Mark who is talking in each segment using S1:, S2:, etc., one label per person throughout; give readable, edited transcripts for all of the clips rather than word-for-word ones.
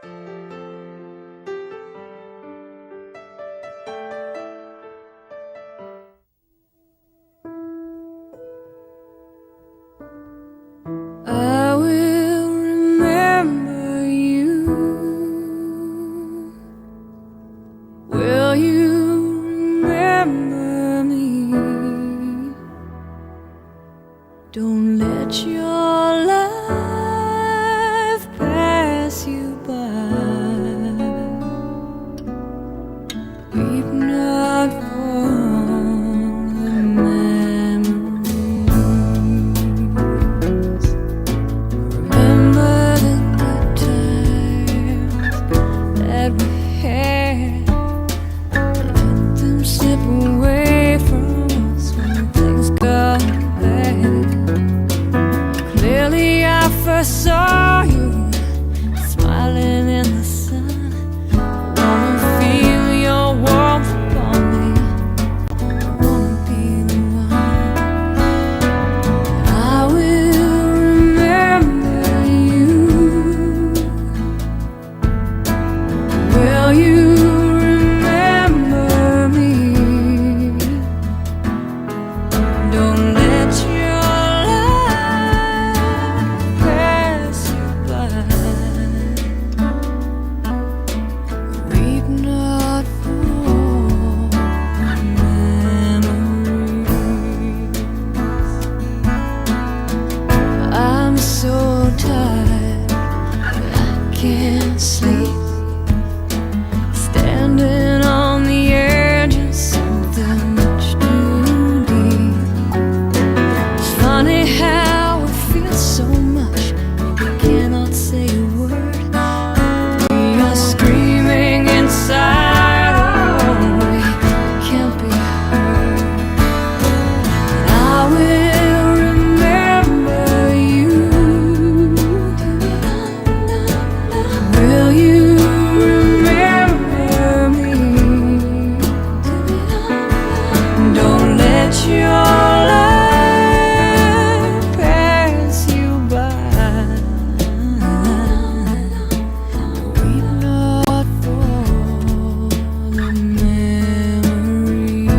S1: I will remember you. Will you remember me? Don't let your life pass you by. Weep not for the memories. Remember the good times that we had. Let them slip away from us when things got bad. Clearly I first saw you smiling in the sun. I wanna feel your warmth upon me. I wanna be the one. I will remember you. Will you remember me? Don't let your life pass you by. Weep not for memories. I'm so tired that I can't sleep. Standing on the edge of something much too deep. It's funny how it feels so much we cannot say a word. We are screaming inside, oh, we can't be heard. And I will remember you. Will you remember me? Don't let your life pass you by. Weep not for the memories.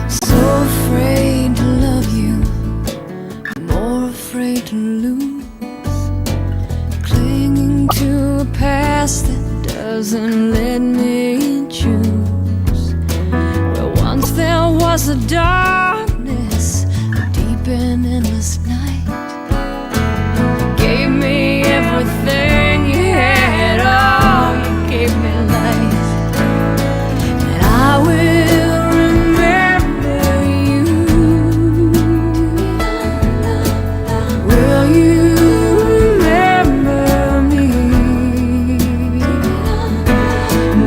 S1: So afraid to love you, more afraid to lose. Clinging to a past that doesn't let me choose. Where once there was a darkness, a deep and endless night. You gave me everything you had, oh, you gave me light. And I will remember you. Will you remember me?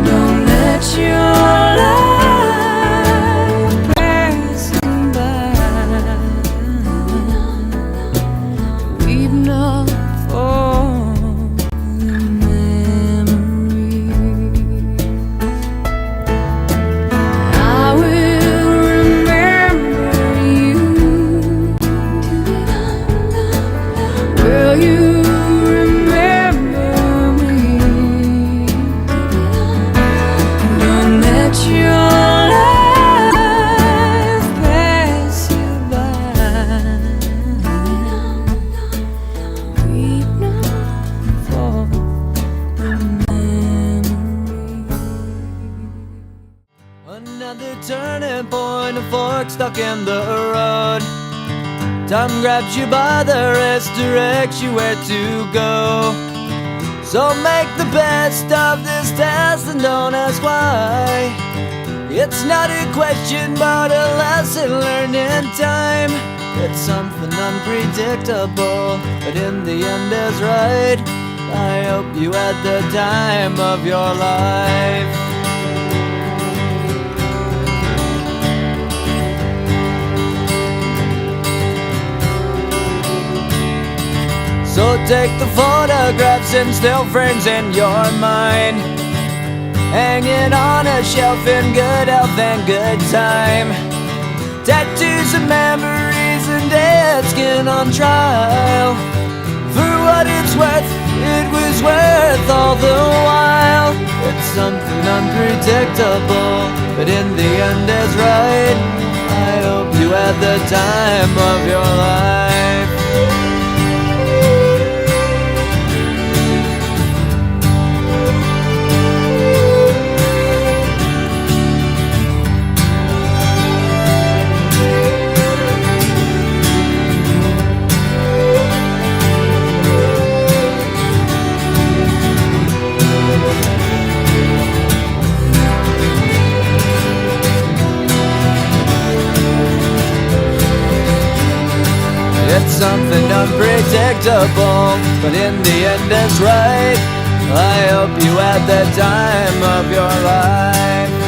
S1: Don't let your life pass you by. Weep not for the memories. I will remember you. Will you remember me? Don't let your life pass you by. Weep not for the memories.
S2: Another turning point, a fork stuck in the road. Time grabs you by the wrist, directs you where to go. So make the best of this test and don't ask why. It's not a question but a lesson learned in time. It's something unpredictable, but in the end is right. I hope you had the time of your life. So take the photographs and still frames in your mind, hanging on a shelf in good health and good time. Tattoos of memories and dead skin on trial. For what it's worth, it was worth all the while. It's something unpredictable, but in the end is right. I hope you had the time of your life. It's something unpredictable, but in the end it's right. I hope you had the time of your life.